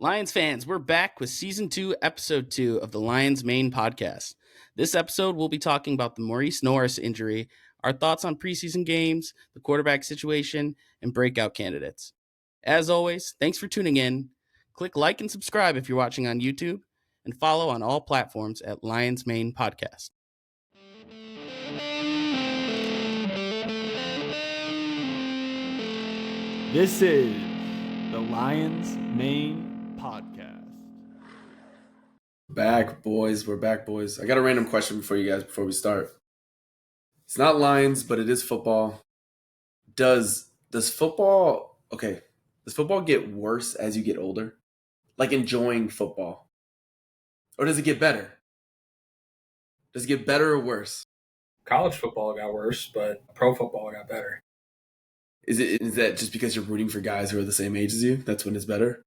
Lions fans, we're back with Season 2, Episode 2 of the Lions Main Podcast. This episode, we'll be talking about the Morice Norris injury, our thoughts on preseason games, the quarterback situation, and breakout candidates. As always, thanks for tuning in. Click like and subscribe if you're watching on YouTube, and follow on all platforms at Lions Main Podcast. This is the Lions Main Podcast. Back, boys. We're back, boys. I got a random question before we start. It's not Lions, but it is football. Does football get worse as you get older? Like enjoying football? Or does it get better? Does it get better or worse? College football got worse, but pro football got better. Is that just because you're rooting for guys who are the same age as you? That's when it's better?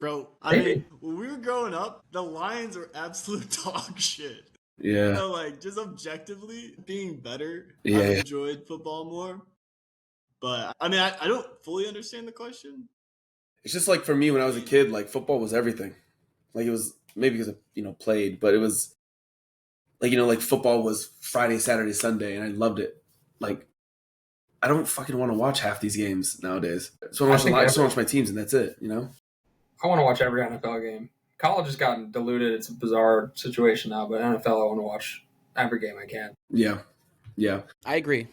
Bro, I mean, when we were growing up, the Lions were absolute dog shit. Yeah. So, like, just objectively being better, Yeah. I've enjoyed football more. But, I mean, I don't fully understand the question. It's just like for me when I was a kid, like football was everything. Like it was maybe because I, played, but it was like, like football was Friday, Saturday, Sunday, and I loved it. Like, I don't fucking want to watch half these games nowadays. I just want to watch my teams, and that's it, I want to watch every NFL game. College has gotten diluted. It's a bizarre situation now, but NFL, I want to watch every game I can. Yeah. I agree.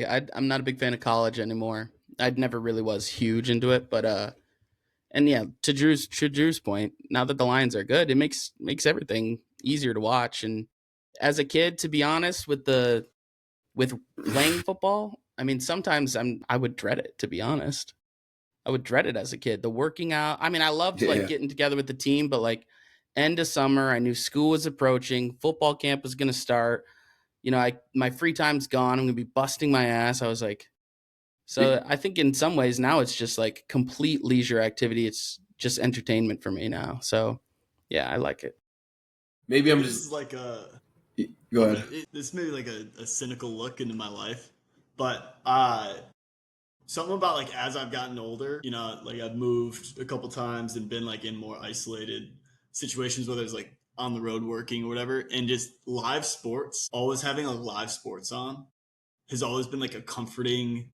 I'm not a big fan of college anymore. I never really was huge into it, but and yeah, to Drew's point, now that the Lions are good, it makes everything easier to watch. And as a kid, to be honest, with playing football, I mean, sometimes I would dread it, to be honest. I would dread it as a kid. The working out. I mean, I loved getting together with the team, but like end of summer, I knew school was approaching, football camp was going to start. My free time's gone. I'm going to be busting my ass. I was like, so I think in some ways now it's just like complete leisure activity. It's just entertainment for me now. So yeah, I like it. Maybe I'm This just is like go ahead. This may be like a cynical look into my life, but something about like as I've gotten older, like I've moved a couple times and been like in more isolated situations, whether it's like on the road working or whatever, and just live sports, always having like live sports on has always been like a comforting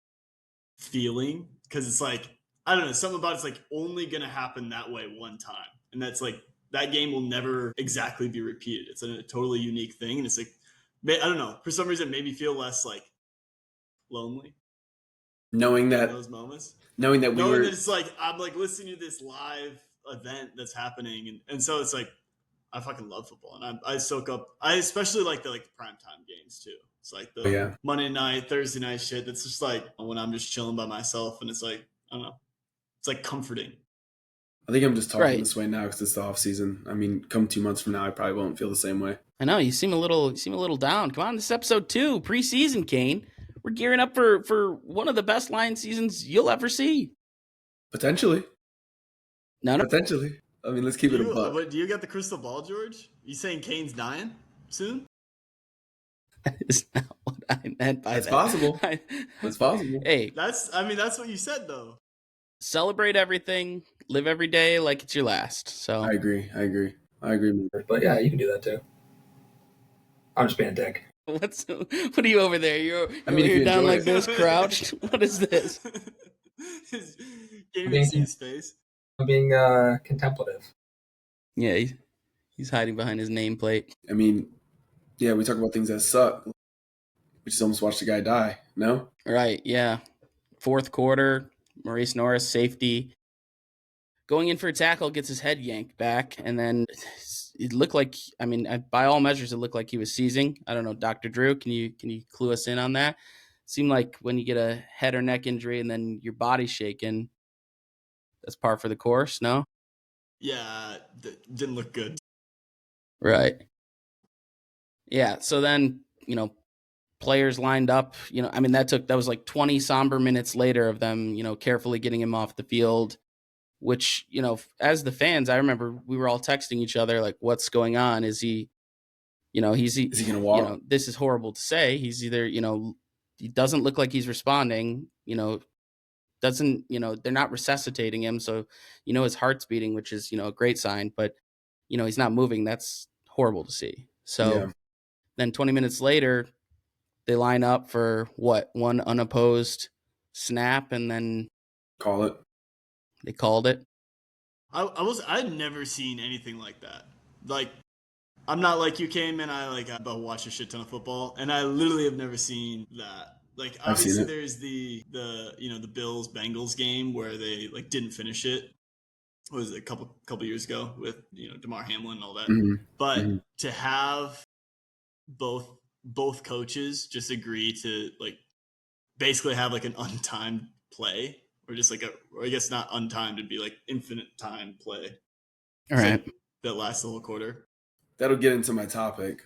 feeling, because it's like, I don't know, something about it's like only gonna happen that way one time, and that's like that game will never exactly be repeated. It's a totally unique thing, and it's like, I don't know, for some reason it made me feel less like lonely knowing that those moments, knowing that it's like I'm like listening to this live event that's happening, and so it's like I fucking love football, and I soak up. I especially like the primetime games too. It's like the Monday night, Thursday night shit. That's just like when I'm just chilling by myself, and it's like, I don't know, it's like comforting. I think I'm just talking this way now because it's the off season. I mean, come 2 months from now, I probably won't feel the same way. I know you seem a little down. Come on, this is episode 2, preseason, Kane. We're gearing up for one of the best Lions seasons you'll ever see. Potentially. No. Potentially. I mean, let's keep it a buck. What, do you got the crystal ball, George? You saying Kane's dying soon? That is not what I meant by That's that. possible. That's possible. Hey, that's what you said though. Celebrate everything. Live every day like it's your last. So I agree. But yeah, you can do that too. I'm just being a dick. What are you over there? You're down like this, crouched. What is this? Can't even see his face. I'm being contemplative. Yeah, he's hiding behind his nameplate. I mean, yeah, we talk about things that suck. We just almost watched the guy die. No? Right, yeah. Fourth quarter, Morice Norris, safety. Going in for a tackle, gets his head yanked back, and then it looked like, I mean, by all measures, it looked like he was seizing. I don't know, Dr. Drew, can you clue us in on that? It seemed like when you get a head or neck injury and then your body's shaking, that's par for the course, no? Yeah, didn't look good. Right. Yeah, so then, players lined up, I mean, that was like 20 somber minutes later of them, carefully getting him off the field, which, as the fans, I remember we were all texting each other, like, what's going on? Is he going to walk? This is horrible to say. He's either, he doesn't look like he's responding, doesn't, they're not resuscitating him. So, his heart's beating, which is, a great sign, but, he's not moving. That's horrible to see. So then 20 minutes later, they line up for one unopposed snap, and then Call it. they called it. I'd never seen anything like that. Like, I'm not like you came and I watched a shit ton of football, and I literally have never seen that. Like, I've seen obviously it. there's the the Bills Bengals game where they like didn't finish it. What was it, a couple years ago with DeMar Hamlin and all that. Mhm. But Mhm. to have both coaches just agree to like basically have like an untimed play, or just like or I guess not untimed, it'd be like infinite time play. All right. So that lasts the whole quarter. That'll get into my topic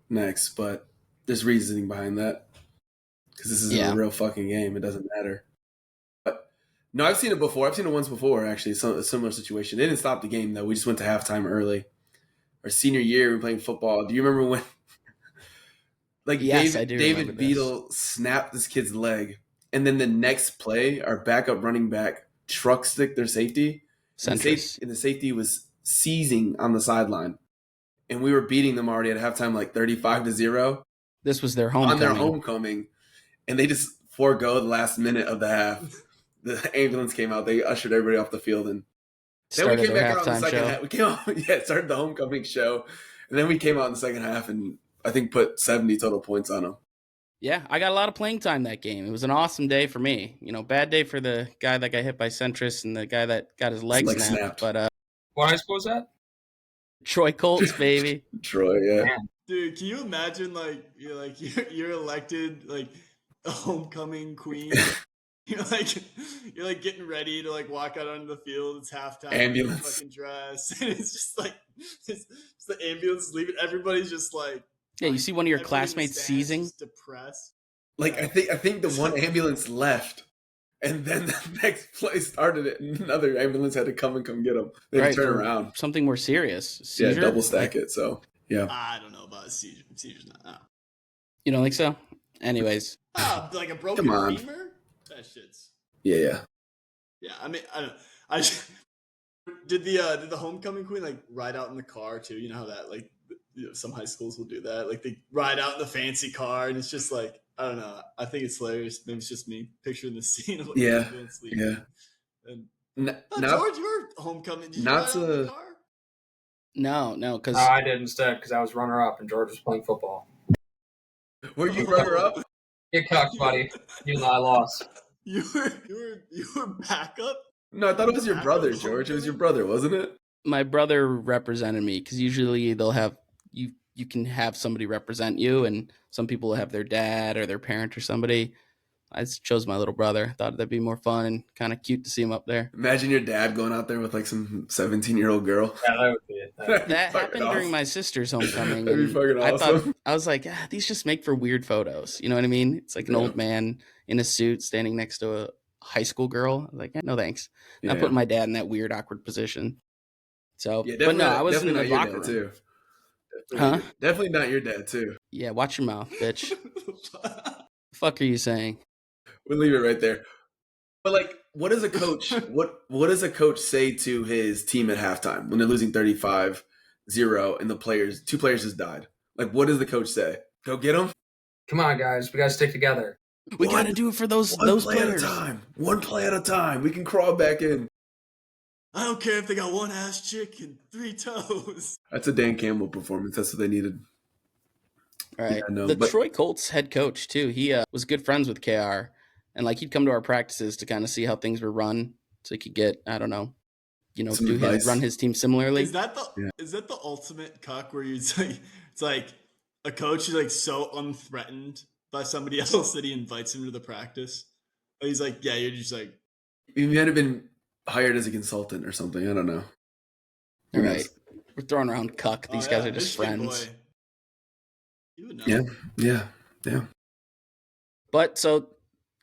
next, but there's reasoning behind that because this isn't a real fucking game. It doesn't matter. But no, I've seen it before. I've seen it once before, actually. A similar situation. They didn't stop the game though. We just went to halftime early. Our senior year, we were playing football. Do you remember when? Like Yes, I do David remember this. Beadle snapped this kid's leg, and then the next play, our backup running back truck stick their safety, and the safety was seizing on the sideline, and we were beating them already at halftime, like 35-0. This was their homecoming. On their homecoming, and they just forego the last minute of the half. The ambulance came out. They ushered everybody off the field, and then we came back out in the second half. We came out, started the homecoming show, and then we came out in the second half and I think put 70 total points on them. Yeah, I got a lot of playing time that game. It was an awesome day for me. Bad day for the guy that got hit by Centris and the guy that got his leg snapped. But what high school was that? Troy Colts, baby. Troy, yeah. Man. Dude, can you imagine you're elected like a homecoming queen? You're like getting ready to like walk out onto the field. It's halftime. Ambulance. Fucking dress, and it's just like it's the ambulance leaving. Everybody's just like. Yeah, you see one of your classmates seizing. Depressed. Like I think the one ambulance left, and then the next play started it, and another ambulance had to come get them. They had to turn around. Something more serious. Seizure? Yeah, double stack it. So yeah. I don't know about a seizure. Seizure's not. No. You don't think so? Anyways. Like a broken femur. That shit's. Yeah. Yeah, I mean, I don't. I just, did the homecoming queen like ride out in the car too? You know how that like. Some high schools will do that. Like they ride out in the fancy car, and it's just like I don't know. I think it's hilarious. Maybe it's just me picturing the scene of like ambulance leaving. Yeah. And George, you were homecoming. Did you ride out in the car? No, because I did instead because I was runner up and George was playing football. Were you runner up? Get cocked, buddy. You and I lost. You were backup. No, I thought it was your brother, George. It was your brother, wasn't it? My brother represented me because usually they'll have you can have somebody represent you, and some people will have their dad or their parent or somebody. I just chose my little brother. Thought that'd be more fun and kind of cute to see him up there. Imagine your dad going out there with like some 17-year-old girl. Yeah, that would be it. That happened during my sister's homecoming. That'd be fucking awesome. I was like, these just make for weird photos. You know what I mean? It's like an old man in a suit standing next to a high school girl. I was like, no thanks. Not putting my dad in that weird, awkward position. So, but no, I was in the locker room too. Definitely not your dad too. Yeah, watch your mouth, bitch. The fuck are you saying? We'll leave it right there. But like, what does a coach? what does a coach say to his team at halftime when they're losing 35-0 and two players just died? Like, what does the coach say? Go get them. Come on, guys, we gotta stick together. We gotta do it for those players. At a time. One play at a time. We can crawl back in. I don't care if they got one ass chick and 3 toes. That's a Dan Campbell performance. That's what they needed. All right. Yeah, Troy Colts head coach too. He was good friends with KR, and like he'd come to our practices to kind of see how things were run, so he could get run his team similarly. Is that the ultimate cuck where it's like a coach is like so unthreatened by somebody else that he invites him to the practice? He's like, yeah, you're just like you might have been hired as a consultant or something. I don't know. All right. We're throwing around cuck. These guys are just friends. You would know. Yeah. But so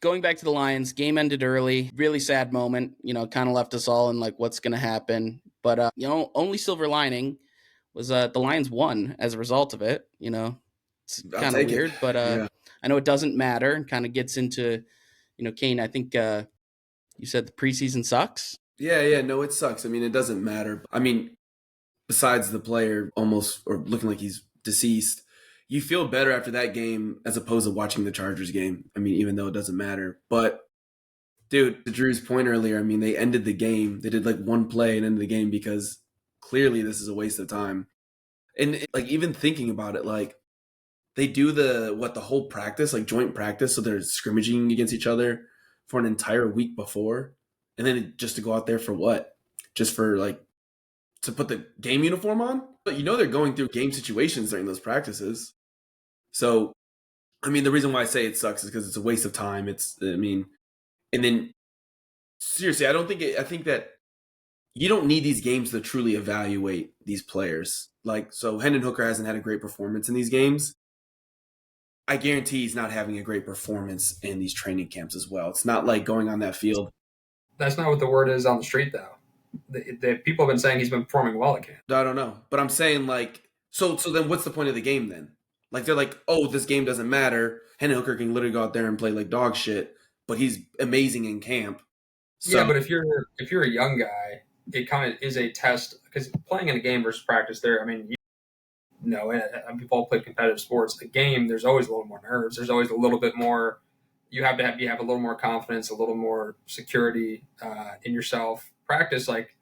going back to the Lions, game ended early. Really sad moment. Kind of left us all in like what's going to happen. But only silver lining was the Lions won as a result of it. It's kind of weird, but I know it doesn't matter. And kind of gets into Kane. I think You said the preseason sucks? Yeah, no, it sucks. I mean, it doesn't matter. I mean, besides the player almost or looking like he's deceased, you feel better after that game as opposed to watching the Chargers game. I mean, even though it doesn't matter. But dude, to Drew's point earlier, I mean, they ended the game. They did like one play and ended the game because clearly this is a waste of time. And like even thinking about it, like they do the whole practice, like joint practice, so they're scrimmaging against each other for an entire week before, and then just to go out there for what? Just for like to put the game uniform on? But they're going through game situations during those practices. So, I mean, the reason why I say it sucks is because it's a waste of time. And then seriously, I think that you don't need these games to truly evaluate these players. Like, so Hendon Hooker hasn't had a great performance in these games. I guarantee he's not having a great performance in these training camps as well. It's not like going on that field. That's not what the word is on the street, though. The people have been saying he's been performing well at camp. I don't know, but I'm saying like, so then what's the point of the game then? Like they're like, oh, this game doesn't matter. Hendon Hooker can literally go out there and play like dog shit, but he's amazing in camp. So, yeah, but if you're a young guy, it kind of is a test because playing in a game versus practice. There, I mean, we've all played competitive sports. A game, there's always a little more nerves. There's always a little bit more. You have a little more confidence, a little more security in yourself. Practice, like,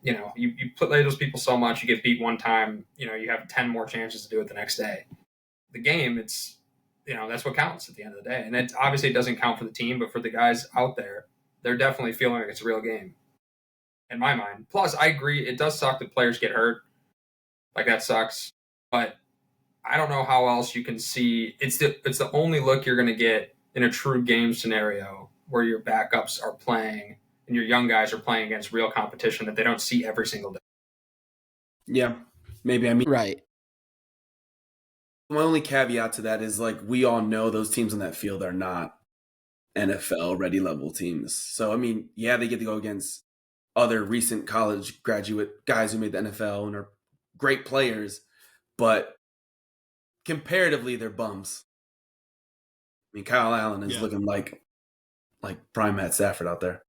you play those people so much, you get beat one time, you have 10 more chances to do it the next day. The game, it's, that's what counts at the end of the day. And it obviously doesn't count for the team, but for the guys out there, they're definitely feeling like it's a real game, in my mind. Plus, I agree, it does suck that players get hurt. Like, that sucks. But I don't know how else you can see. It's the only look you're going to get in a true game scenario where your backups are playing and your young guys are playing against real competition that they don't see every single day. Yeah, maybe. I mean, right. My only caveat to that is like we all know those teams on that field are not NFL ready level teams. So I mean, yeah, they get to go against other recent college graduate guys who made the NFL and are great players, but comparatively, they're bums. I mean, Kyle Allen is looking like prime Matt Stafford out there.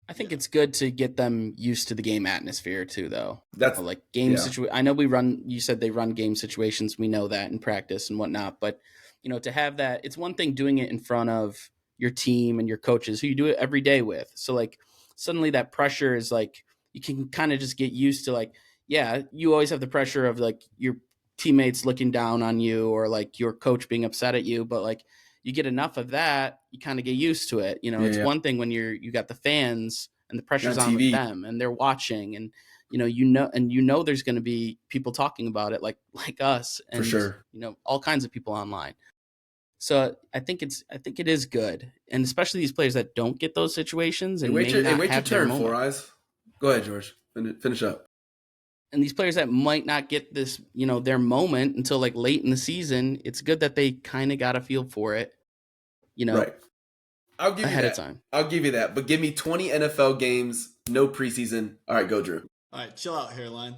I think it's good to get them used to the game atmosphere too, though. That's like game situation. I know you said they run game situations. We know that in practice and whatnot, but to have that, it's one thing doing it in front of your team and your coaches who you do it every day with. So like suddenly that pressure is like, you can kind of just get used to like, yeah, you always have the pressure of like your teammates looking down on you or like your coach being upset at you, but like you get enough of that, you kind of get used to it. It's one thing when you got the fans and the pressure's on with them and they're watching and there's going to be people talking about it like us and for sure. All kinds of people online. So I think it is good, and especially these players that don't get those situations and wait may not your have turn, their Four Eyes. Go ahead, George. Finish up. And these players that might not get this, their moment until like late in the season, it's good that they kind of got a feel for it, right. I'll give ahead you of time. I'll give you that, but give me 20 NFL games, no preseason. All right, go Drew. All right, chill out, hairline.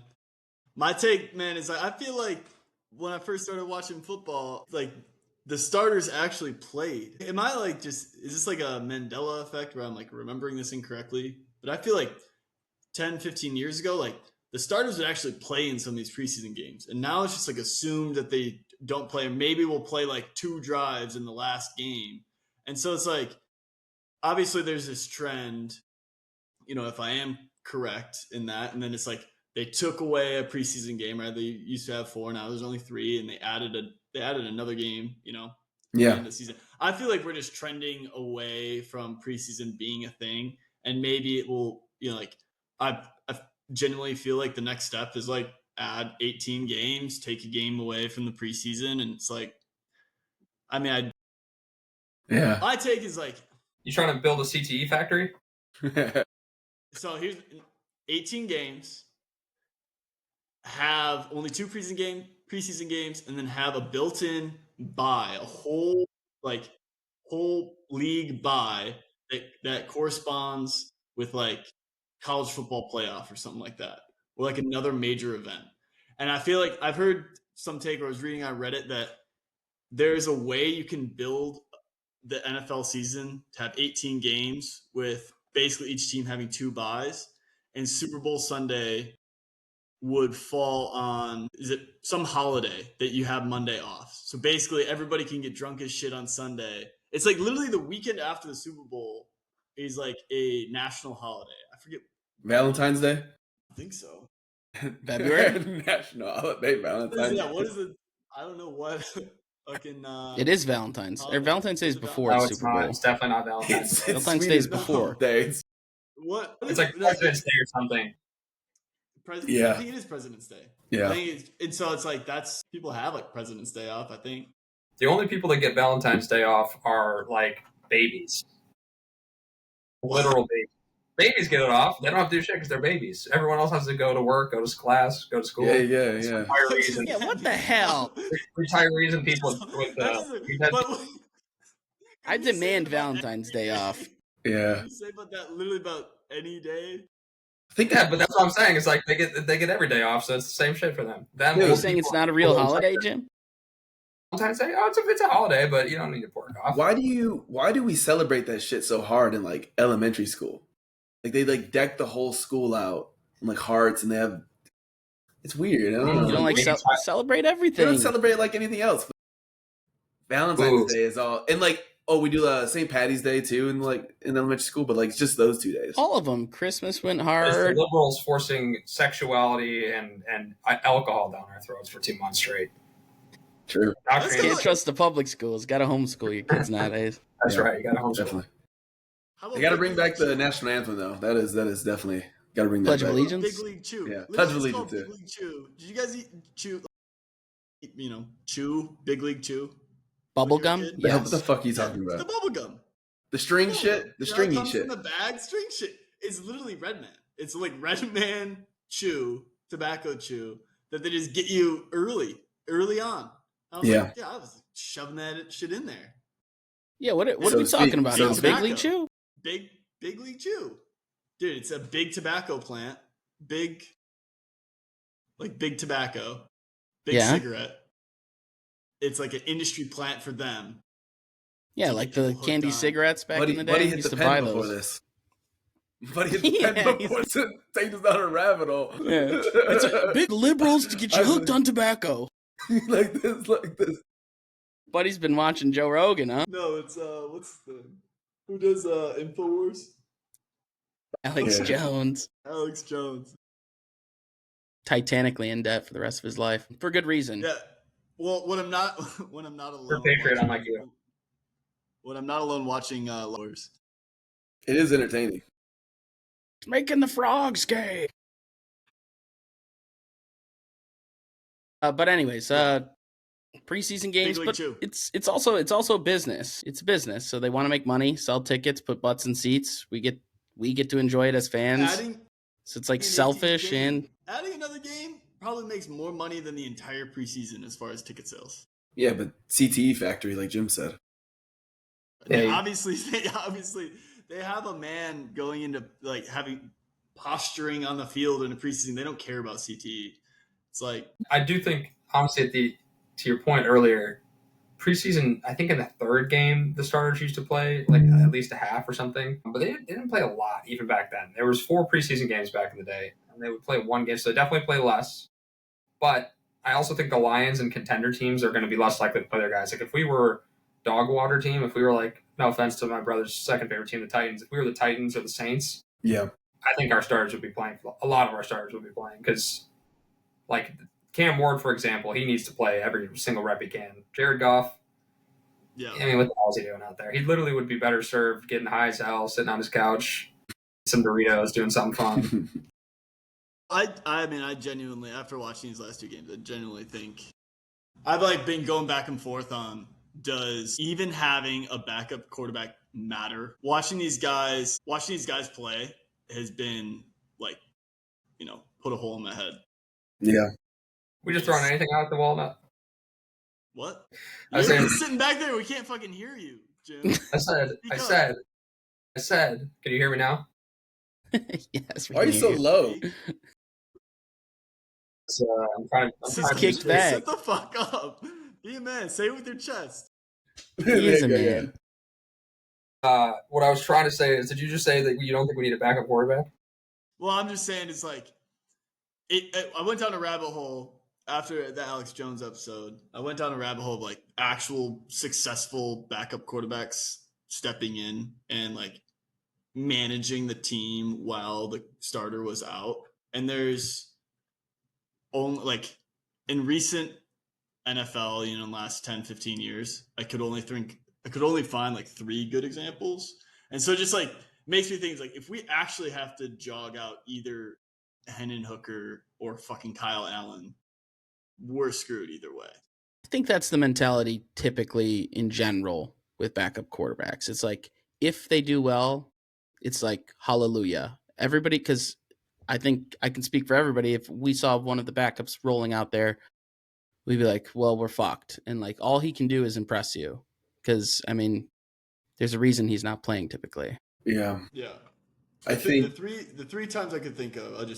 My take, man, is I feel like when I first started watching football, like the starters actually played. Am I like is this like a Mandela effect where I'm like remembering this incorrectly? But I feel like 10, 15 years ago, like the starters would actually play in some of these preseason games. And now it's just like assumed that they don't play. Maybe we'll play like 2 drives in the last game. And so it's like, obviously there's this trend, if I am correct in that. And then it's like they took away a preseason game, right? They used to have 4, now there's only 3, and they added another game, at the end of the season. I feel like we're just trending away from preseason being a thing, and maybe it will, like I genuinely feel like the next step is like add 18 games, take a game away from the preseason, and it's like, I mean, my take is like, you trying to build a CTE factory? So here's 18 games, have only 2 preseason games, and then have a built-in bye, a whole league bye that corresponds with like college football playoff or something like that, or like another major event. And I feel like I've heard some take, or I was reading on Reddit, that there's a way you can build the NFL season to have 18 games with basically each team having 2 byes, and Super Bowl Sunday would fall on some holiday that you have Monday off. So basically everybody can get drunk as shit on Sunday. It's like literally the weekend after the Super Bowl is like a national holiday. I forget. Valentine's Day? I think so. February? National holiday, Valentine's. Yeah, what is it? I don't know what fucking It is Valentine's. Or Valentine's Day is before No, the it's Super not. Bowl. It's definitely not Valentine's It's Day. Valentine's Day is Swedish before. days. What? It's like President's Day or something. Yeah. I think it is President's Day. Yeah. And so it's like people have like President's Day off, I think. The only people that get Valentine's Day off are like babies. Literal babies. Babies get it off. They don't have to do shit because they're babies. Everyone else has to go to work, go to class, go to school. Yeah. Retirees and, Yeah, what the hell? retirees and people with I demand Valentine's Day off. Yeah. You say about that literally about any day. I think yeah, but that's what I'm saying. It's like they get every day off, so it's the same shit for them. Are you saying it's not a real holiday, Jim? Valentine's Day, it's a holiday, but you don't need to work off. why do we celebrate that shit so hard in like elementary school? Like they like deck the whole school out in like hearts, and they have. It's weird. I don't know. You don't like celebrate They everything. don't celebrate it like anything else. Valentine's Day is all, and like we do St. Patty's Day too, in elementary school, but like it's just those 2 days. All of them. Christmas went It's hard. the liberals forcing sexuality and alcohol down our throats for 2 months straight. True. Can't trust the public schools. Got to homeschool your kids nowadays. That's right. You got to homeschool. Definitely. I got to bring back the national anthem though. That is definitely got to bring that Pledge of back. Allegiance? Big League Chew. Yeah, Literally, Pledge of it's Allegiance called too. Big League Chew. Did you guys eat chew? Chew Big League Chew. Bubble When gum? you were a kid? The hell, Yes. what the fuck are you Yeah, talking it's about? the bubble gum. The string shit. The stringy comes shit. in the bag. String shit. It's literally Red Man. It's like Red Man chew, tobacco chew that they just get you early on. I was Yeah. I was shoving that shit in there. Yeah, what are So we to talking speak. about So now? to Big speak. League Chew? Big League Chew. Dude, it's a big tobacco plant. Big tobacco. Big Yeah. cigarette. It's like an industry plant for them. Yeah, To like get the people hooked candy on. cigarettes back in the day. Buddy I hit used the to buy pen before those. this. Buddy hit the pen Yeah, before to take us down a rabbit hole. Yeah. It's big liberals to get you hooked on tobacco. like this. Buddy's been watching Joe Rogan, huh? No, it's who does InfoWars? Alex Yeah. Jones. Alex Jones. Titanically in debt for the rest of his life. For good reason. Yeah. Well, when I'm not alone. You're a patriot, unlike you. When I'm not alone watching Lowers. It is entertaining. Making the frogs gay. But anyways, preseason games, Big League but Chew. it's also business. It's business, so they want to make money, sell tickets, put butts in seats. We get to enjoy it as fans. So it's like adding selfish game- and adding another game probably makes more money than the entire preseason as far as ticket sales. Yeah, but CTE factory, like Jim said. They Yeah. obviously they have a man going into like having posturing on the field in a preseason. They don't care about CTE. It's like I do think, honestly, to your point earlier, preseason, I think in the third game, the starters used to play like at least a half or something, but they didn't play a lot even back then. There was 4 preseason games back in the day, and they would play one game, so they definitely play less. But I also think the Lions and contender teams are going to be less likely to play their guys. Like if we were dog water team, if we were like, no offense to my brother's second favorite team, the Titans, if we were the Titans or the Saints, Yeah. I think our starters would be playing. A lot of our starters would be playing because, like Cam Ward, for example, he needs to play every single rep he can. Jared Goff, yeah. I mean, what the hell is he doing out there? He literally would be better served getting high as hell, sitting on his couch, some Doritos, doing something fun. I mean, I genuinely, after watching these last 2 games, I genuinely think I've like been going back and forth on does even having a backup quarterback matter? Watching these guys play has been like, put a hole in my head. Yeah. We just throwing anything out at the wall now. What? I was You're saying- sitting back there. We can't fucking hear you, Jim. I said. Can you hear me now? yes. we Why are you can so hear low? So, I'm trying to kicked just- back. Shut the fuck up. Be a man. Say it with your chest. He is a Yeah, yeah. man. What I was trying to say is, did you just say that you don't think we need a backup quarterback? Well, I'm just saying it's like I went down a rabbit hole after the Alex Jones episode. I went down a rabbit hole of like actual successful backup quarterbacks stepping in and like managing the team while the starter was out. And there's only like in recent NFL, in the last 10, 15 years, I could only find like 3 good examples. And so it just like makes me think like if we actually have to jog out either Hendon Hooker or fucking Kyle Allen, we're screwed either way. I think that's the mentality typically in general with backup quarterbacks. It's like if they do well, it's like hallelujah. Everybody, because I think I can speak for everybody. If we saw one of the backups rolling out there, we'd be like, well, we're fucked. And like all he can do is impress you. Because, I mean, there's a reason he's not playing typically. Yeah. Yeah. I think the three times I could think of,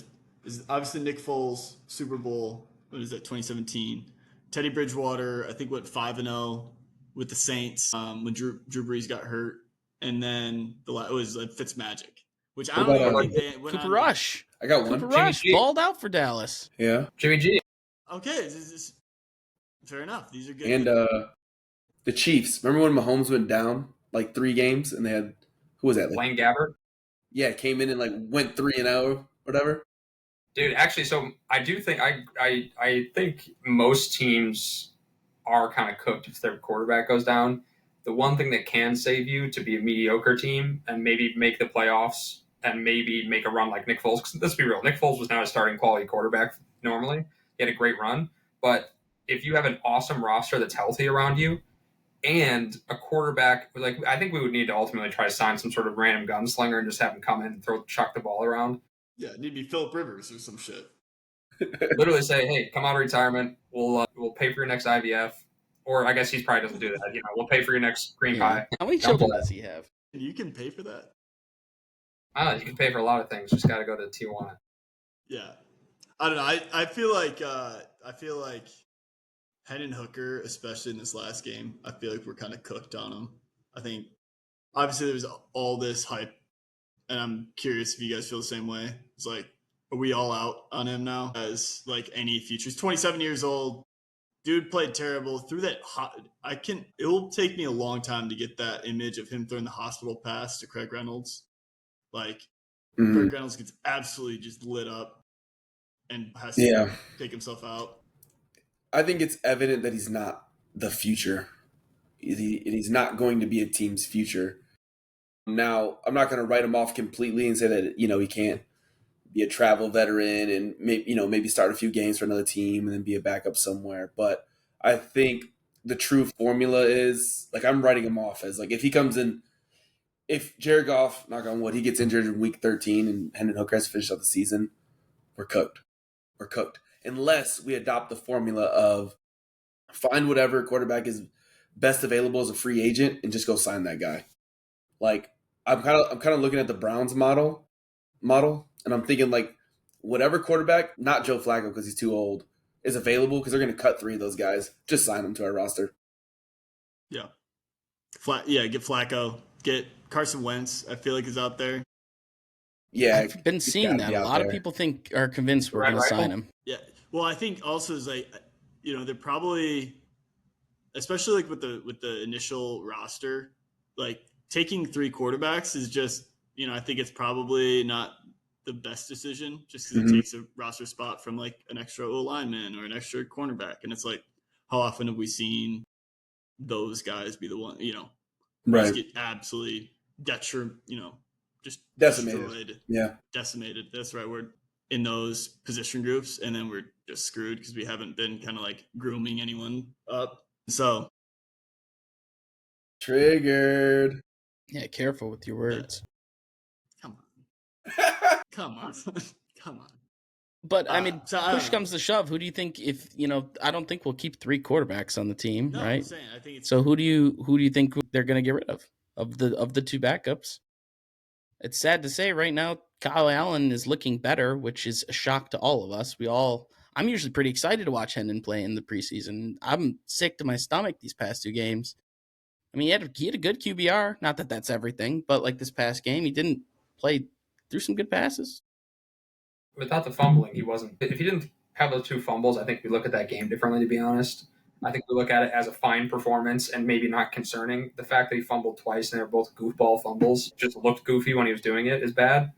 is obviously Nick Foles, Super Bowl, what is that, 2017. Teddy Bridgewater, I think went 5-0 with the Saints when Drew Brees got hurt. And then it was like Fitzmagic, which I What don't about, even think they went Cooper on. Rush. I got one. Cooper Jimmy Rush G. balled out for Dallas. Yeah. Jimmy G. Okay, fair enough. These are good. And the Chiefs. Remember when Mahomes went down like 3 games and they had who was that? Like, Blaine Gabbert. yeah, came in and like went 3-0, whatever. Dude, actually, so I do think I think most teams are kind of cooked if their quarterback goes down. The one thing that can save you to be a mediocre team and maybe make the playoffs and maybe make a run like Nick Foles. Because let's be real, Nick Foles was not a starting quality quarterback normally. He had a great run, but if you have an awesome roster that's healthy around you and a quarterback, like I think we would need to ultimately try to sign some sort of random gunslinger and just have him come in and chuck the ball around. Yeah, it need to be Phillip Rivers or some shit. Literally say, hey, come out of retirement. We'll pay for your next IVF. Or I guess he probably doesn't do that. We'll pay for your next cream pie. How many children does he have? You can pay for that. You can pay for a lot of things. Just got to go to Tijuana. Yeah, I don't know. I feel like Hendon Hooker, especially in this last game, I feel like we're kind of cooked on him. I think obviously there's all this hype, and I'm curious if you guys feel the same way. It's like, are we all out on him now as like any future? He's 27 years old. Dude played terrible. Threw that it'll take me a long time to get that image of him throwing the hospital pass to Craig Reynolds. Like, Craig Reynolds gets absolutely just lit up and has to take himself out. I think it's evident that he's not the future. He's not going to be a team's future. Now, I'm not going to write him off completely and say that, he can't be a travel veteran and maybe start a few games for another team and then be a backup somewhere. But I think the true formula is, like, I'm writing him off as, like, if he comes in, if Jared Goff, knock on wood, he gets injured in week 13 and Hendon Hooker has to finish out the season, we're cooked. We're cooked. Unless we adopt the formula of find whatever quarterback is best available as a free agent and just go sign that guy. Like, I'm kind of looking at the Browns model, and I'm thinking like whatever quarterback, not Joe Flacco because he's too old, is available because they're going to cut 3 of those guys. Just sign them to our roster. Yeah, get Flacco, get Carson Wentz. I feel like is out there. Yeah, I've been seeing that. A lot of people are convinced we're going to sign him. Yeah, well, I think also is like, they're probably, especially like with the initial roster, like taking 3 quarterbacks is just, I think it's probably not the best decision just because it takes a roster spot from like an extra O lineman or an extra cornerback. And it's like, how often have we seen those guys be the one, right, just get absolutely just decimated. Destroyed. Yeah. Decimated. That's the right word. In those position groups. And then we're just screwed because we haven't been kind of like grooming anyone up. So. Triggered. Yeah, careful with your words. Come on. Come on. Come on. But I mean, push comes to shove. Who do you think? If I don't think we'll keep 3 quarterbacks on the team, no, right? I'm saying, I think it's so. Who do you think they're going to get rid of the 2 backups? It's sad to say right now, Kyle Allen is looking better, which is a shock to all of us. I'm usually pretty excited to watch Hendon play in the preseason. I'm sick to my stomach these past 2 games. I mean, he had a good QBR. Not that that's everything, but like this past game, he didn't play through some good passes. Without the fumbling, he wasn't. If he didn't have those 2 fumbles, I think we look at that game differently, to be honest. I think we look at it as a fine performance and maybe not concerning. The fact that he fumbled twice and they were both goofball fumbles, just looked goofy when he was doing it, is bad.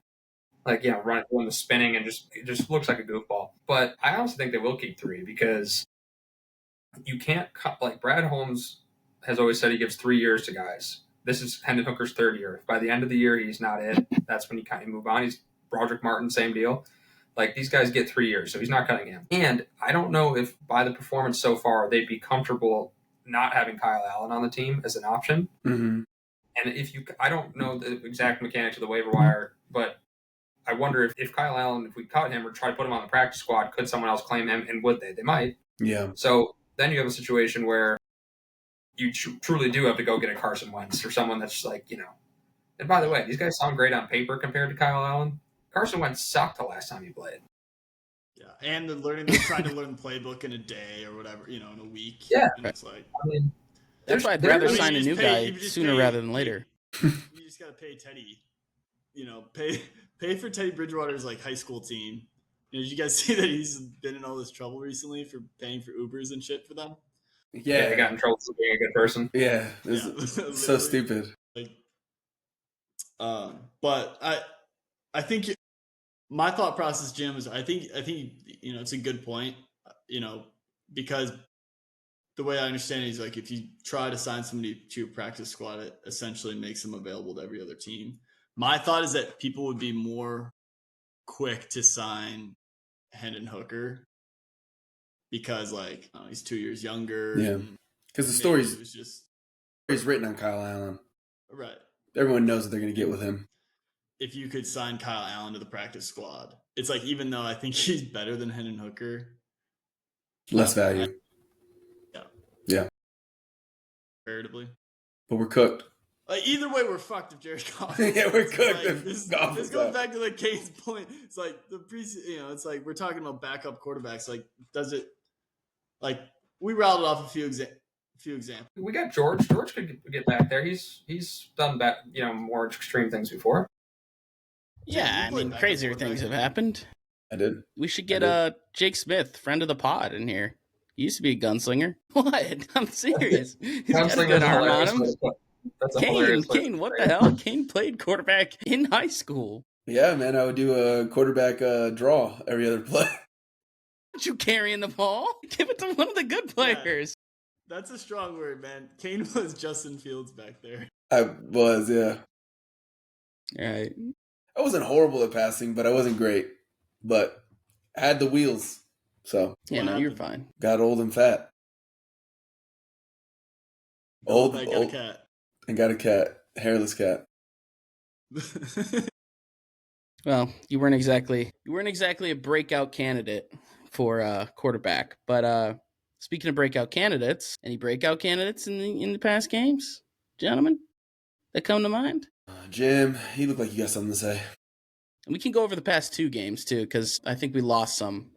Like, doing the spinning and it just looks like a goofball. But I also think they will keep 3 because you can't cut. Like, Brad Holmes has always said he gives 3 years to guys. This is Hendon Hooker's 3rd year. If by the end of the year he's not it, that's when you kind of move on. He's Broderick Martin, same deal. Like, these guys get 3 years, so he's not cutting him. And I don't know if by the performance so far they'd be comfortable not having Kyle Allen on the team as an option. Mm-hmm. And I don't know the exact mechanics of the waiver wire, but I wonder if Kyle Allen, if we cut him or try to put him on the practice squad, could someone else claim him, and would they? They might. Yeah. So then you have a situation where you truly do have to go get a Carson Wentz or someone that's like, And by the way, these guys sound great on paper compared to Kyle Allen. Carson Wentz sucked the last time he played. Yeah, and trying to learn the playbook in a day or whatever, in a week. Yeah, and it's like, I mean, That's why I'd rather I mean, sign you a just new pay- guy you just sooner pay- rather than later. You just gotta pay Teddy. Pay for Teddy Bridgewater's like high school team. Did you guys see that he's been in all this trouble recently for paying for Ubers and shit for them? they got in trouble for being a good person. Yeah. This Yeah, is so literally. stupid. Like, but I think my thought process, Jim, is I think it's a good point. Because the way I understand it is like if you try to sign somebody to your practice squad, it essentially makes them available to every other team. My thought is that people would be more quick to sign Hendon Hooker because he's 2 years younger. Yeah. Because the story's written on Kyle Allen. Right. Everyone knows what they're going to get with him. If you could sign Kyle Allen to the practice squad, it's like, even though I think he's better than Hendon Hooker, Less value. Yeah. comparatively. But we're cooked. Either way, we're fucked if Jared Goff. Yeah, we're cooked. This goes back to Kane's point. It's like it's like we're talking about backup quarterbacks. Like, does it? Like, we rattled off a few examples. We got George. George could get back there. He's done more extreme things before. Yeah, I mean, crazier things have happened. I did. We should get Jake Smith, friend of the pod, in here. He used to be a gunslinger. What? I'm serious. He's got a good arm on him. That's a hilarious. Kane, what the hell? Kane played quarterback in high school. Yeah, man, I would do a quarterback draw every other play. Aren't you carrying the ball? Give it to one of the good players. Yeah, that's a strong word, man. Kane was Justin Fields back there. I was, yeah. All right. I wasn't horrible at passing, but I wasn't great. But I had the wheels, so. Yeah, no, you're fine. Got old and fat. Old, got a cat. And got a cat. Hairless cat. Well, you weren't exactly a breakout candidate for quarterback. But speaking of breakout candidates, any breakout candidates in the past games, gentlemen, that come to mind? Jim, he looked like you got something to say. And we can go over the past 2 games too, because I think we lost some.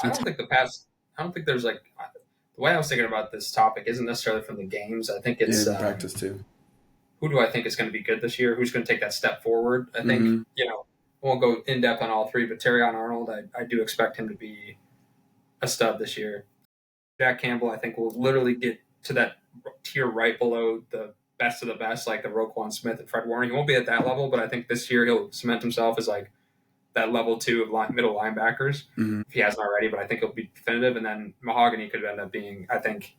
I don't think there's the way I was thinking about this topic isn't necessarily from the games. I think it's practice too. Who do I think is going to be good this year? Who's going to take that step forward? I think, I won't go in depth on all 3, but Terrion Arnold, I do expect him to be a stud this year. Jack Campbell, I think, will literally get to that tier right below the best of the best, like the Roquan Smith and Fred Warner. He won't be at that level, but I think this year he'll cement himself as like that level 2 of middle linebackers, if he hasn't already, but I think he'll be definitive. And then Mahogany could end up being, I think,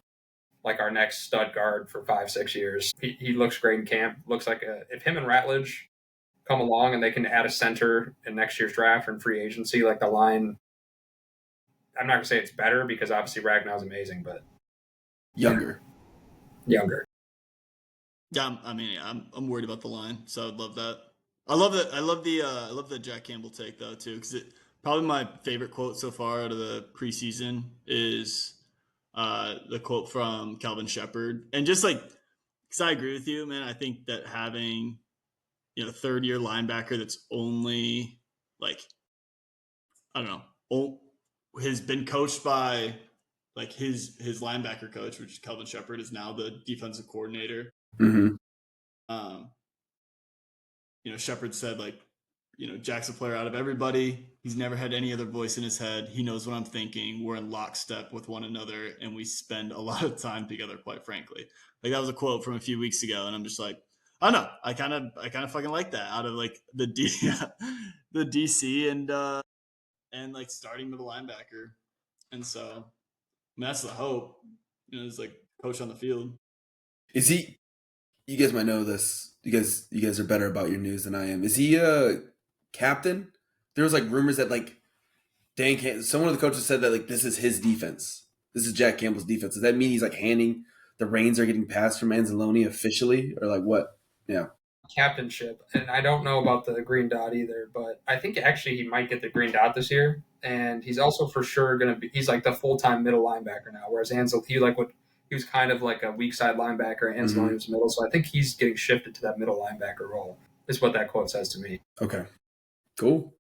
like our next stud guard for 5-6 years. He looks great in camp. Looks like if him and Ratledge come along and they can add a center in next year's draft or in free agency, like the line, I'm not going to say it's better because obviously Ragnow's amazing, but younger. Yeah, I mean, I'm worried about the line, so I'd love that. I love the Jack Campbell take though too, because probably my favorite quote so far out of the preseason is the quote from Calvin Shepard, and just because I agree with you, man. I think that having third-year linebacker that's only has been coached by his linebacker coach, which Calvin Shepard is now the defensive coordinator. Mm-hmm. Um, Shepard said, like, Jack's a player out of everybody. He's never had any other voice in his head. He knows what I'm thinking. We're in lockstep with one another, and we spend a lot of time together, quite frankly. Like, that was a quote from a few weeks ago, and I'm just like, I don't know. I kind of fucking like that out of like the DC and like starting middle linebacker. And so that's the hope. It's like coach on the field. Is he? You guys might know this. You guys are better about your news than I am. Is he a captain? There was like rumors that like someone of the coaches said that like this is his defense. This is Jack Campbell's defense. Does that mean he's like handing the reins are getting passed from Anzalone officially, or like what? Yeah. Captainship, and I don't know about the green dot either, but I think actually he might get the green dot this year, and he's also for sure going to be. He's like the full time middle linebacker now, whereas Ansel he was kind of like a weak side linebacker. Anzalone was middle, so I think he's getting shifted to that middle linebacker role. Is what that quote says to me. Okay. Cool.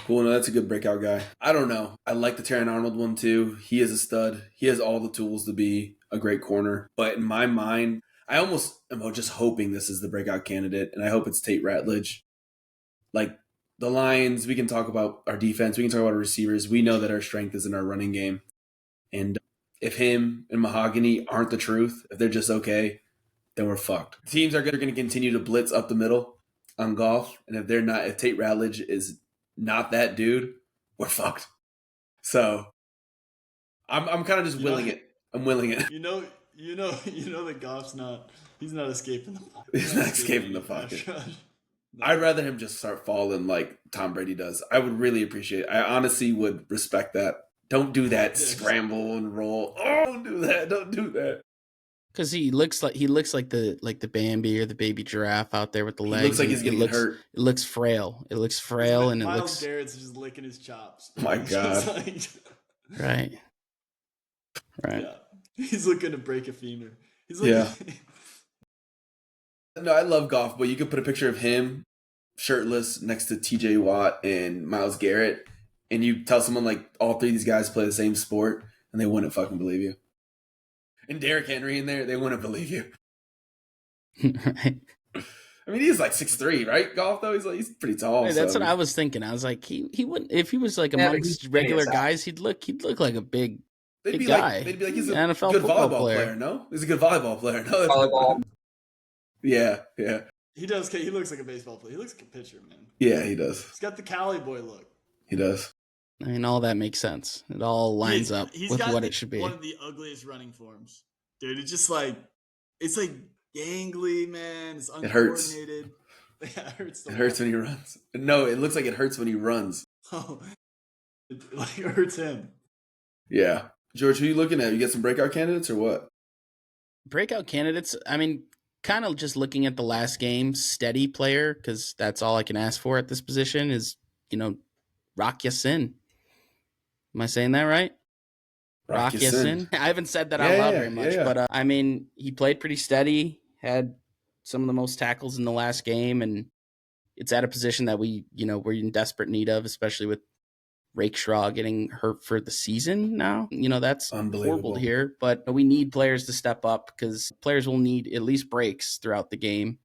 Cool. No, that's a good breakout guy. I don't know. I like the Terran Arnold one too. He is a stud. He has all the tools to be a great corner. But in my mind, I almost am just hoping this is the breakout candidate, and I hope it's Tate Ratledge. Like the Lions, we can talk about our defense. We can talk about our receivers. We know that our strength is in our running game. And if him and Mahogany aren't the truth, if they're just okay, then we're fucked. Teams are going to continue to blitz up the middle on golf, and if they're not, if Tate Ratledge is not that dude, we're fucked. So I'm kind of just willing it. I'm willing it. That Goff's not. He's not escaping the pocket. He's not escaping the pocket. I'd rather him just start falling like Tom Brady does. I would really appreciate it. I honestly would respect that. Don't do that scramble and roll. Oh, don't do that. Don't do that. Because he looks like the Bambi or the baby giraffe out there with the legs. He looks like he's getting hurt. It looks frail. It looks frail, and Myles Garrett's just licking his chops. Oh my God. Right. Yeah. He's looking to break a femur. Yeah. No, I love Goff, but you could put a picture of him shirtless next to TJ Watt and Myles Garrett, and you tell someone like all three of these guys play the same sport, and they wouldn't fucking believe you. And Derrick Henry in there, they wouldn't believe you. Right. I mean, he's like 6'3", right? Goff though, he's pretty tall. Hey, that's what I was thinking. I was like, he wouldn't, if he was like amongst regular guys, he'd look like a big guy. They'd be like, he's a NFL good football volleyball player. No, he's a good volleyball player. No, Volleyball. Yeah. He does. He looks like a baseball player. He looks like a pitcher, man. Yeah, he does. He's got the Cali boy look. He does. I mean, all that makes sense. It all lines up with what it should be. One of the ugliest running forms, dude. It's just like it's like gangly, man. It's uncoordinated. It hurts. Yeah, it hurts. It hurts when he runs. No, it looks like it hurts when he runs. Oh, it hurts him. Yeah, George, who are you looking at? You got some breakout candidates or what? Breakout candidates. I mean, kind of just looking at the last game, steady player, because that's all I can ask for at this position is, Rock Ya-Sin. Am I saying that right? Rock Ya-Sin. I haven't said that out loud very much, but I mean, he played pretty steady, had some of the most tackles in the last game, and it's at a position that we're in desperate need of, especially with Rakestraw getting hurt for the season now. That's horrible to hear, but we need players to step up because players will need at least breaks throughout the game.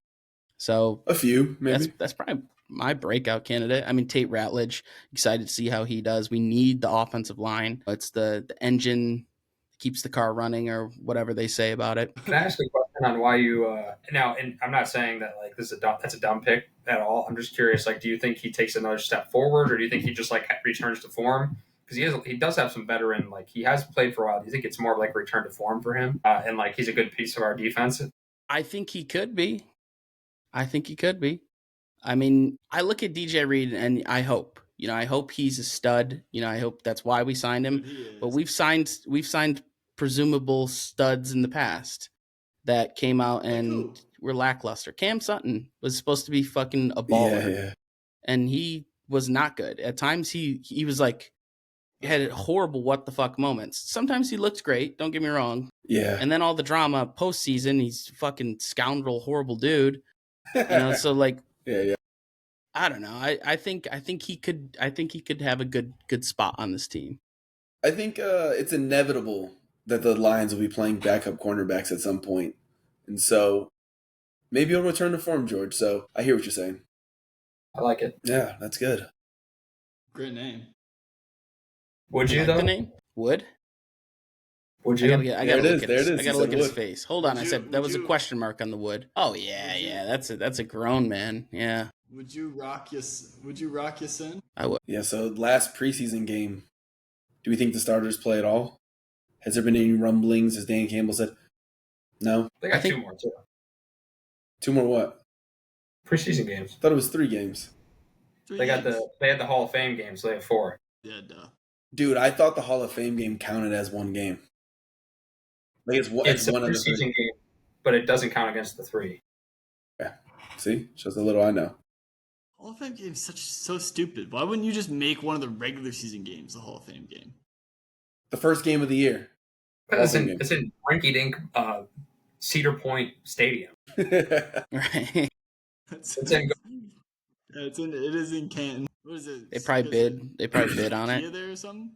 So a few, maybe. That's probably my breakout candidate. I mean, Tate Ratledge, excited to see how he does. We need the offensive line. It's the engine that keeps the car running, or whatever they say about it. Can I ask a question on why you now? And I'm not saying that like that's a dumb pick at all. I'm just curious. Like, do you think he takes another step forward, or do you think he just like returns to form? Because he does have some veteran. Like, he has played for a while. Do you think it's more like return to form for him? And like he's a good piece of our defense. I think he could be. I mean, I look at DJ Reed and I hope he's a stud. I hope that's why we signed him. But we've signed presumable studs in the past that came out and were lackluster. Cam Sutton was supposed to be fucking a baller, and he was not good. At times he was like, had horrible what the fuck moments. Sometimes he looked great, don't get me wrong. Yeah. And then all the drama postseason, he's fucking scoundrel, horrible dude. So like, yeah. I don't know. I think he could have a good spot on this team. I think it's inevitable that the Lions will be playing backup cornerbacks at some point. And so Maybe he'll return to form, George. So I hear what you're saying. I like it. Yeah, that's good. Great name. Would You you like the though? name? Would? Would I you? gotta There look it is, at there his. it is. I He gotta said look at his would. face. Hold on, Would I you- said that would was a you- question mark on the would. Oh yeah, Would you- yeah. That's a grown man. Yeah, Would you rock your sin? I would. Yeah, so last preseason game, do we think the starters play at all? Has there been any rumblings, as Dan Campbell said? No? They got I think- 2 more too. 2 more what? Preseason games. I thought it was 3 games. They had the Hall of Fame games, so they have 4. Yeah, duh. Dude, I thought the Hall of Fame game counted as one game. Like It's a one of the preseason 3. game, but it doesn't count against the 3. See? Shows a little I know. Hall of Fame game is so stupid. Why wouldn't you just make one of the regular season games the Hall of Fame game? The first game of the year. It's Hall of in, Fame it's in rinky-dink Cedar Point Stadium. game. Right. It's in- it is in Canton. What is it? They probably bid. They probably bid on Kia it. there or something?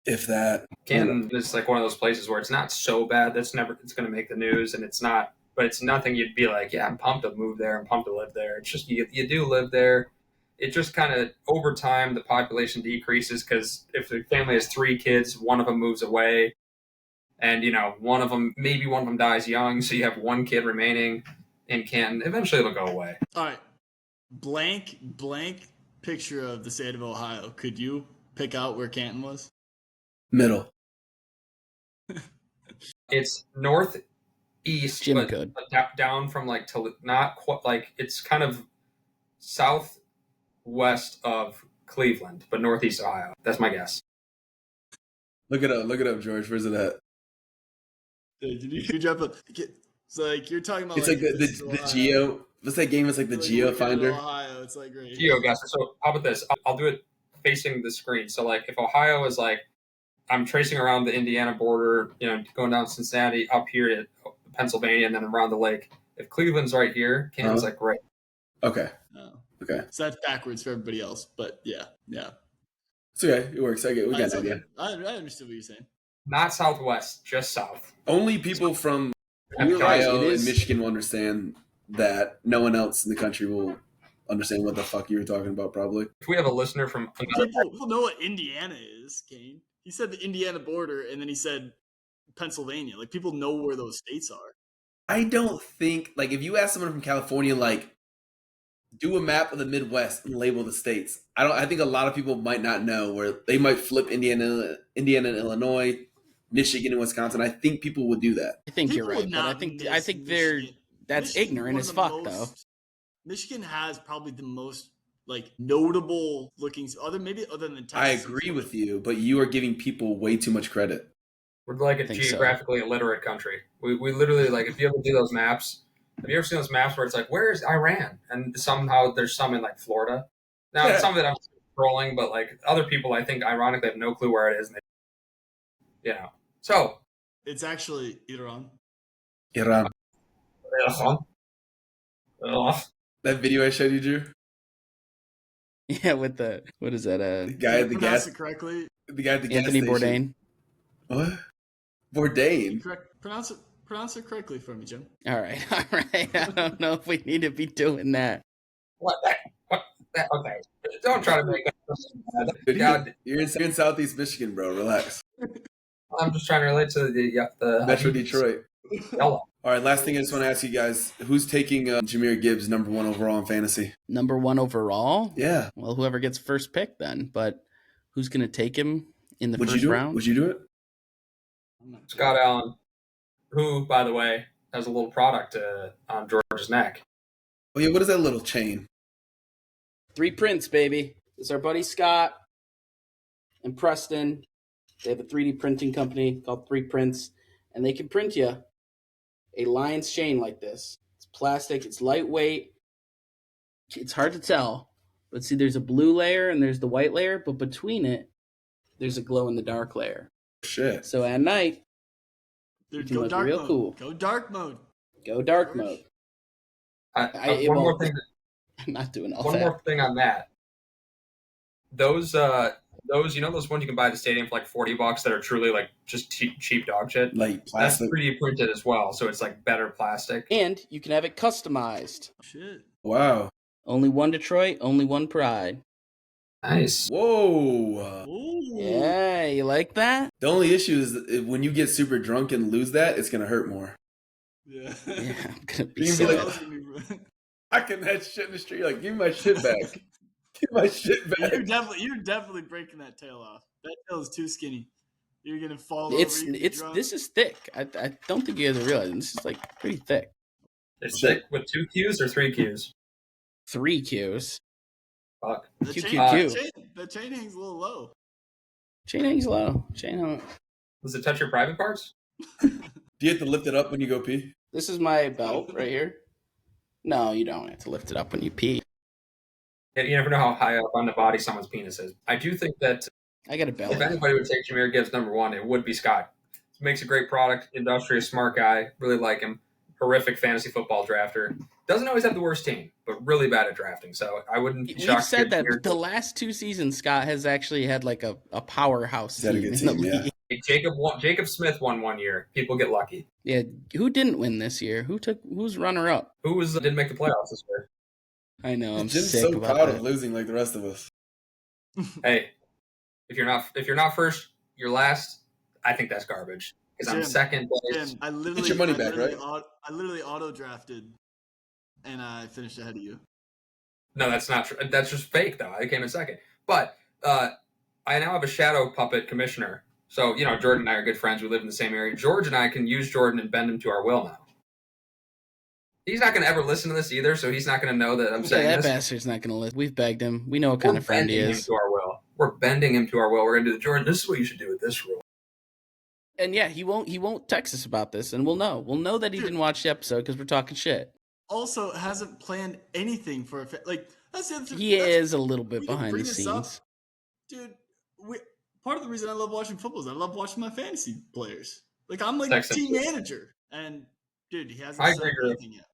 If that. Canton is like one of those places where it's not so bad it's going to make the news, and it's not, but it's nothing you'd be like, yeah, I'm pumped to move there, I'm pumped to live there. It's just you do live there. It just kind of over time the population decreases because if the family has 3 kids, one of them moves away, and one of them dies young, so you have 1 kid remaining in Canton. Eventually it'll go away. All right. Blank picture of the state of Ohio. Could you pick out where Canton was? Middle. It's northeast, Jim but could. down from like to not quite like it's kind of southwest of Cleveland, but northeast Ohio. That's my guess. Look it up, George. Where's it at? Did you drop a? So like you're talking about It's like the Geo. What's that game? It's like the Geo Finder. Ohio. It's like right. Geo guesser. So how about this? I'll do it facing the screen. So like if Ohio is like I'm tracing around the Indiana border, going down Cincinnati up here to Pennsylvania and then around the lake. If Cleveland's right here, Canton's like right. Okay. Oh. Okay. So that's backwards for everybody else, but yeah. It's okay. It works. We got That's an okay. idea. I understood what you're saying. Not southwest, just south. Only people from Guys, Ohio it is- and Michigan will understand that. No one else in the country will understand what the fuck you were talking about, probably. If we have a listener from People know what Indiana is, Kane. He said the Indiana border, and then he said Pennsylvania. Like people know where those states are. I don't think, like, if you ask someone from California, like, do a map of the Midwest and label the states. I think a lot of people might not know, where they might flip Indiana and Illinois, Michigan and Wisconsin. I think people would do that. I think People you're would right, but I not think miss they're Michigan. that's Michigan's ignorant one as of the fuck though. most- Michigan has probably the most like notable looking other than Texas. I agree with you, but you are giving people way too much credit. We're like a I think so. geographically illiterate country. We literally, like, if you ever do those maps, have you ever seen those maps where it's like, where's Iran? And somehow there's some in, like, Florida. Now, Yeah. some of it I'm scrolling, but, like, other people, I think, ironically, have no clue where it is. And So, It's actually Iran. Iran. ugh. That video I showed you, Drew? Yeah, with the what is that? The guy at the Pronounce gas. it correctly. The guy at the gas Anthony station. Bourdain. What? Bourdain. Pronounce it correctly for me, Jim. All right. I don't know if we need to be doing that. Okay. Don't try to make it. Dude, God, you're in Southeast Michigan, bro. Relax. I'm just trying to relate to the Metro Detroit. Yellow. All right, last thing I just want to ask you guys: who's taking Jahmyr Gibbs #1 overall in fantasy? Number 1 overall. Yeah, Well, whoever gets first pick then. But who's going to take him in the would you first do round? it? Would you do it? I'm not Scott Allen, who, by the way, has a little product on George's neck. Oh yeah, what is that little chain? 3 prints, baby. It's our buddy Scott and Preston. They have a 3D printing company called 3 Prints, and they can print you a lion's chain like this. It's plastic. It's lightweight. It's hard to tell, but see, there's a blue layer and there's the white layer, but between it, there's a glow-in-the-dark layer. Shit. So at night, Dude, You go look dark real mode. cool. Go dark mode. go dark George? mode. One well, more thing. I'm not doing all One that. more thing on that. Those those ones you can buy at the stadium for like $40 that are truly like just cheap dog shit. Like That's plastic. 3D printed as well, so it's like better plastic. And you can have it customized. Shit. Wow. Only one Detroit, only one pride. Nice. Whoa. Ooh. Yeah, you like that? The only issue is that when you get super drunk and lose that, it's gonna hurt more. Yeah. Yeah, I'm gonna be You so can be mad. like, Knocking that shit in the street, like, give me my shit back. Give my shit back. You're definitely breaking that tail off. That tail is too skinny. You're gonna fall It's over. this is thick. I don't think you guys are realizing this is like pretty thick. It's thick with 2 Qs or 3 Qs. 3 Qs. Fuck. The chain hangs a little low. Chain hangs low. Chain hung. Does it touch your private parts? Do you have to lift it up when you go pee? This is my belt right here. No, you don't have to lift it up when you pee. Yeah, you never know how high up on the body someone's penis is. I do think that I got a belt. if anybody would take Jahmyr Gibbs #1, it would be Scott. He makes a great product, industrious, smart guy. Really like him. Horrific fantasy football drafter. Doesn't always have the worst team, but really bad at drafting. So I wouldn't be We've shocked. said to that hear the last 2 seasons, Scott has actually had like a powerhouse He's had a team good in the team, yeah. league. Jacob Smith won 1 year. People get lucky. Yeah, who didn't win this year? Who's runner up? Who didn't make the playoffs this year? I know, I'm Jim's sick so about proud that. of losing like the rest of us. Hey, if you're not first, you're last. I think that's garbage because I'm Jim, second place. Jim, I literally Get your money back, right? I literally auto drafted, and I finished ahead of you. No, that's not true. That's just fake, though. I came in second. But I now have a shadow puppet commissioner. So, Jordan and I are good friends. We live in the same area. George and I can use Jordan and bend him to our will now. He's not going to ever listen to this either, so he's not going to know that I'm saying that this. bastard's not going to listen. We've begged him. We know what kind of friend he bending is. him to our will. We're bending him to our will. We're going to do the Jordan. This is what you should do with this rule. And yeah, he won't text us about this, and we'll know. We'll know that he didn't watch the episode because we're talking shit. Also, hasn't planned anything for that's the other thing. He is a little bit we can behind bring the this up. scenes. Dude. Part of the reason I love watching football is I love watching my fantasy players. Like I'm like Text him team too. manager, and dude, he hasn't I said agree. anything yet.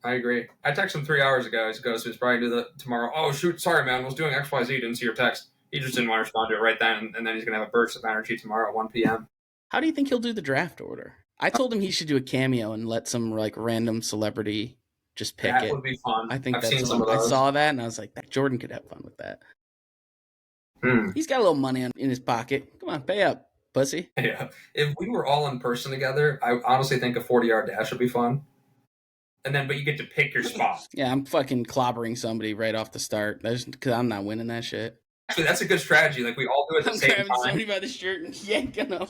I agree. I texted him 3 hours ago. He goes, he's probably do that tomorrow. Oh, shoot. Sorry, man. I was doing XYZ. Didn't see your text. He just didn't want to respond to it right then. And then he's going to have a burst of energy tomorrow at 1 p.m. How do you think he'll do the draft order? I told him he should do a cameo and let some like random celebrity just pick That it. would be fun. I think I've that's seen some of I those. saw that and I was like, Jordan could have fun with that. He's got a little money in his pocket. Come on, pay up, pussy. Yeah. If we were all in person together, I honestly think a 40-yard dash would be fun. But you get to pick your spot. Yeah, I'm fucking clobbering somebody right off the start. That's because I'm not winning that shit. Actually, that's a good strategy. Like, we all do it at the I'm same grabbing time. somebody by the shirt and yanking them.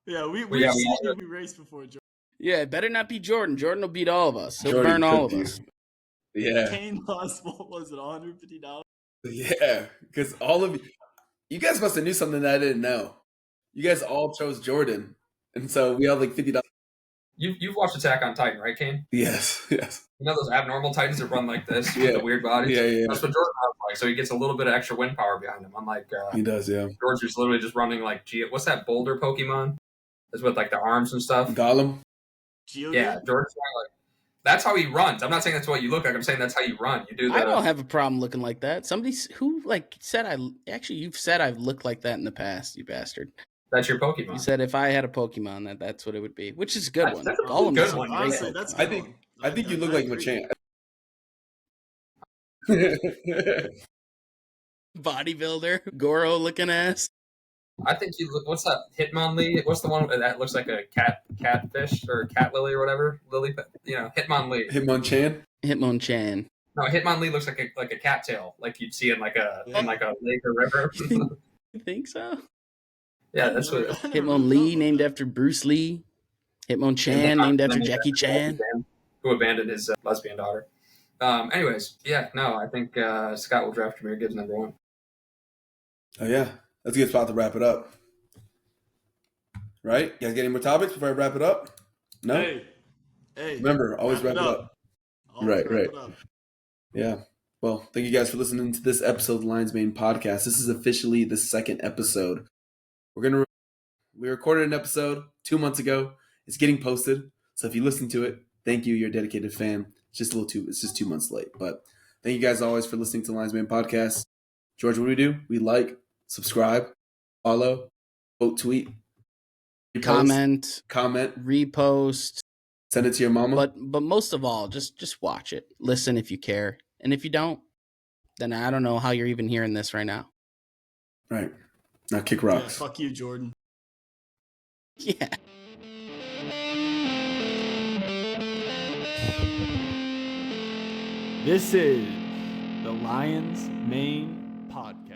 Yeah, we raced before. Yeah, it better not be Jordan. Jordan will beat all of us. He'll Jordan burn all of could us. Yeah. Kane lost, what was it, $150? Yeah, because all of you guys must have knew something that I didn't know. You guys all chose Jordan, and so we all like $50. You've watched Attack on Titan, right, Kane? Yes. You know those abnormal Titans that run like this Yeah. with the weird bodies? Yeah. That's what Jordan runs like, so he gets a little bit of extra wind power behind him. Unlike He does, yeah. George, who's literally just running like what's that boulder Pokemon? That's with like the arms and stuff. Gollum. Yeah, George's like that's how he runs. I'm not saying that's what you look like. I'm saying that's how you run. You do that. I don't have a problem looking like that. Somebody who like said you've said I've looked like that in the past, you bastard. That's your Pokemon. You said if I had a Pokemon, that's what it would be, which is a good one. That's a Gollum good is a one. great Honestly, Pokemon. that's a I good think one. I think you look like agree. Machamp. Bodybuilder, Goro looking ass. I think you look. What's that? Hitmonlee. What's the one that looks like a catfish or cat lily or whatever? Lily. Hitmonlee. Hitmonchan. Hitmonchan. No, Hitmonlee looks like a cattail, like you'd see in like a lake or river. You think so? Yeah, that's what. Hitmonlee named after Bruce Lee. Hitmonchan named after Jackie Chan. Who abandoned his lesbian daughter. Anyways, yeah, no, I think Scott will draft Jahmyr Gibbs #1. Oh yeah, that's a good spot to wrap it up. Right? You guys got any more topics before I wrap it up? No. Hey. Remember, always wrap it up. Always Right. wrap it up. Yeah. Well, thank you guys for listening to this episode of the Lions Main Podcast. This is officially the second episode. We recorded an episode 2 months ago. It's getting posted. So if you listen to it, thank you. You're a dedicated fan. It's just 2 months late. But thank you guys always for listening to the Lions Main Podcast. George, what do? We like, subscribe, follow, quote tweet, repost, comment, repost, send it to your mama. but most of all, just watch it. Listen if you care, and if you don't, then I don't know how you're even hearing this right now. Right. Now kick Yeah, rocks. fuck you, Jordan. Yeah. This is the Lions Main Podcast.